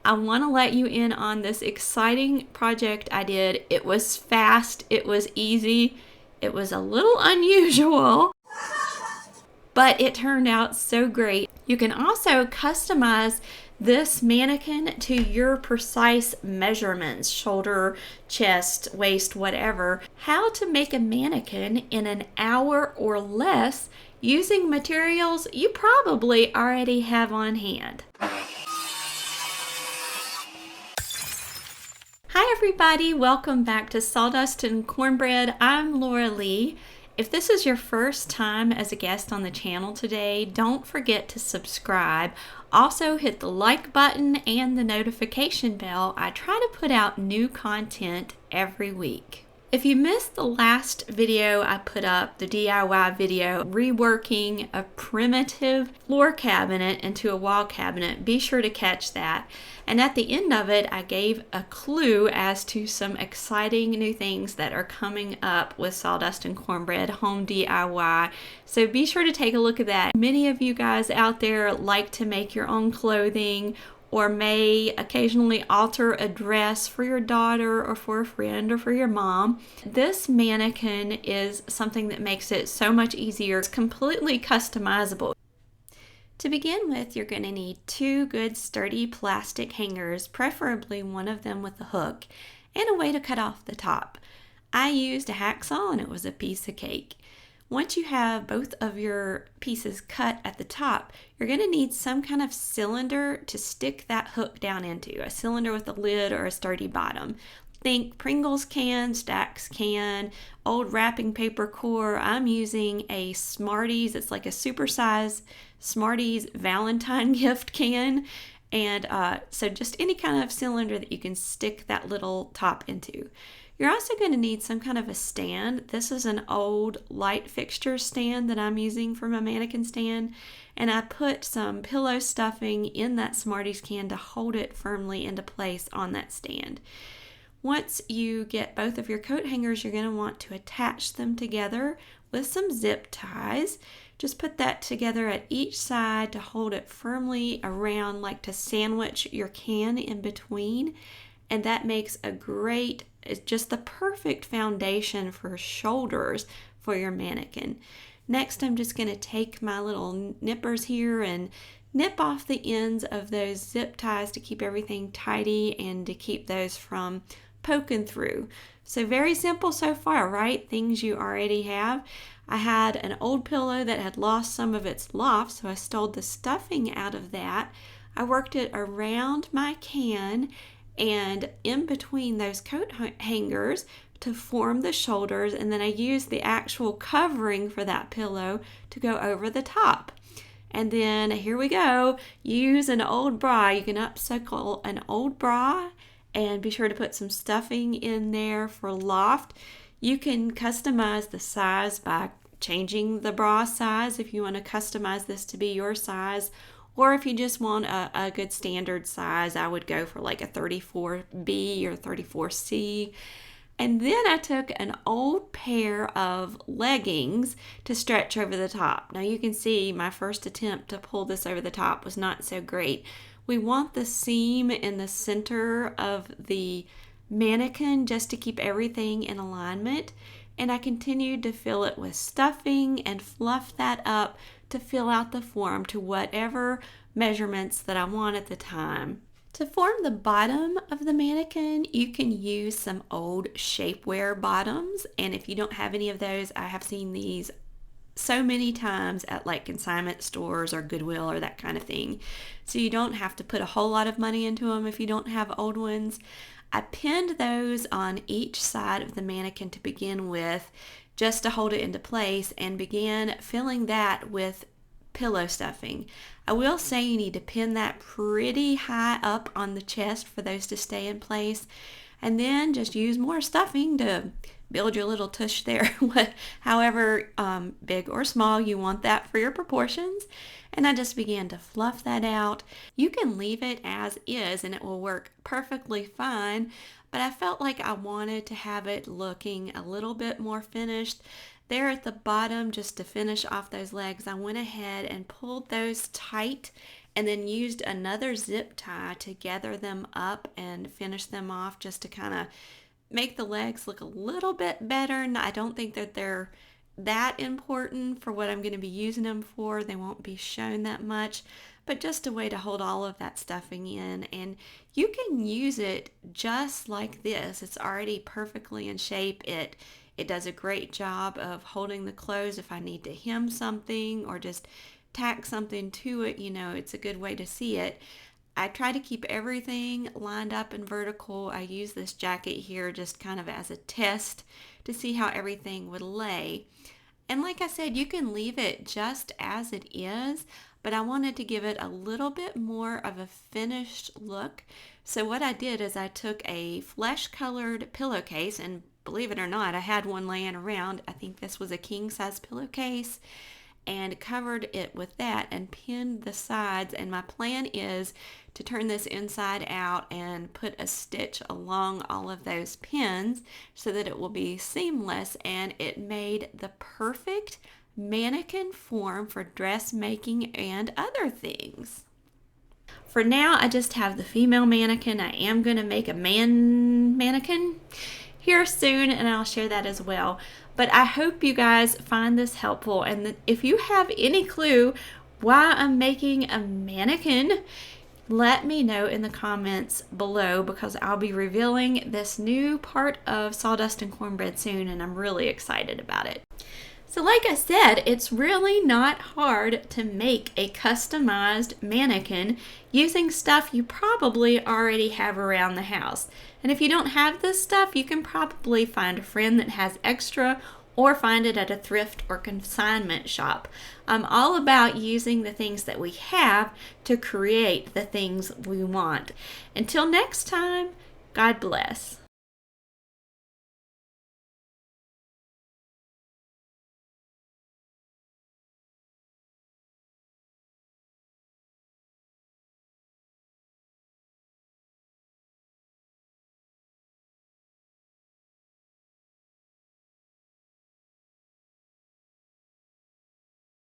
I want to let you in on this exciting project I did. It was fast, it was easy, it was a little unusual, but it turned out so great. You can also customize this mannequin to your precise measurements, shoulder, chest, waist, whatever. How to make a mannequin in an hour or less using materials you probably already have on hand. Hi everybody, welcome back to Sawdust and Cornbread. I'm Laura Lee. If this is your first time as a guest on the channel today, don't forget to subscribe. Also hit the like button and the notification bell. I try to put out new content every week. If you missed the last video I put up, the DIY video, reworking a primitive floor cabinet into a wall cabinet, be sure to catch that. And at the end of it, I gave a clue as to some exciting new things that are coming up with Sawdust and Cornbread Home DIY. So be sure to take a look at that. Many of you guys out there like to make your own clothing, or may occasionally alter a dress for your daughter or for a friend or for your mom. This mannequin is something that makes it so much easier. It's completely customizable. To begin with, you're going to need two good sturdy plastic hangers, preferably one of them with a hook, and a way to cut off the top. I used a hacksaw and it was a piece of cake. Once you have both of your pieces cut at the top, you're going to need some kind of cylinder to stick that hook down into, a cylinder with a lid or a sturdy bottom. Think Pringles can, Stax can, old wrapping paper core. I'm using a Smarties. It's like a supersize Smarties Valentine gift can. And so just any kind of cylinder that you can stick that little top into. You're also going to need some kind of a stand. This is an old light fixture stand that I'm using for my mannequin stand. And I put some pillow stuffing in that Smarties can to hold it firmly into place on that stand. Once you get both of your coat hangers, you're going to want to attach them together with some zip ties. Just put that together at each side to hold it firmly around, like to sandwich your can in between. And that makes it's just the perfect foundation for shoulders for your mannequin. Next, I'm just going to take my little nippers here and nip off the ends of those zip ties to keep everything tidy and to keep those from poking through. So very simple so far, right? Things you already have. I had an old pillow that had lost some of its loft, so I stole the stuffing out of that. I worked it around my can and in between those coat hangers to form the shoulders, and then I used the actual covering for that pillow to go over the top. And then here we go. Use an old bra. You can upcycle an old bra and be sure to put some stuffing in there for Loft. You can customize the size by changing the bra size if you want to customize this to be your size. Or if you just want a good standard size, I would go for like a 34B or 34C. And then I took an old pair of leggings to stretch over the top. Now you can see my first attempt to pull this over the top was not so great. We want the seam in the center of the mannequin just to keep everything in alignment. And I continued to fill it with stuffing and fluff that up to fill out the form to whatever measurements that I want at the time. To form the bottom of the mannequin, you can use some old shapewear bottoms. And if you don't have any of those, I have seen these so many times at like consignment stores or Goodwill or that kind of thing. So you don't have to put a whole lot of money into them if you don't have old ones. I pinned those on each side of the mannequin to begin with, just to hold it into place, and began filling that with pillow stuffing. I will say you need to pin that pretty high up on the chest for those to stay in place, and then just use more stuffing to build your little tush there, however big or small you want that for your proportions. And I just began to fluff that out. You can leave it as is and it will work perfectly fine, but I felt like I wanted to have it looking a little bit more finished. There at the bottom, just to finish off those legs, I went ahead and pulled those tight and then used another zip tie to gather them up and finish them off just to kind of make the legs look a little bit better. And I don't think that they're that important for what I'm going to be using them for. They won't be shown that much, but just a way to hold all of that stuffing in. And you can use it just like this. It's already perfectly in shape. It does a great job of holding the clothes if I need to hem something or just tack something to it. It's a good way to see it. I try to keep everything lined up and vertical. I use this jacket here just kind of as a test to see how everything would lay. And like I said, you can leave it just as it is, but I wanted to give it a little bit more of a finished look. So what I did is I took a flesh-colored pillowcase, and believe it or not, I had one laying around. I think this was a king-size pillowcase, and covered it with that and pinned the sides. And my plan is to turn this inside out and put a stitch along all of those pins so that it will be seamless, and it made the perfect mannequin form for dressmaking and other things. For now, I just have the female mannequin. I am going to make a mannequin here soon, and I'll share that as well. But I hope you guys find this helpful, and if you have any clue why I'm making a mannequin, let me know in the comments below, because I'll be revealing this new part of Sawdust and Cornbread soon, and I'm really excited about it. So like I said, it's really not hard to make a customized mannequin using stuff you probably already have around the house. And if you don't have this stuff, you can probably find a friend that has extra, or find it at a thrift or consignment shop. I'm all about using the things that we have to create the things we want. Until next time, God bless.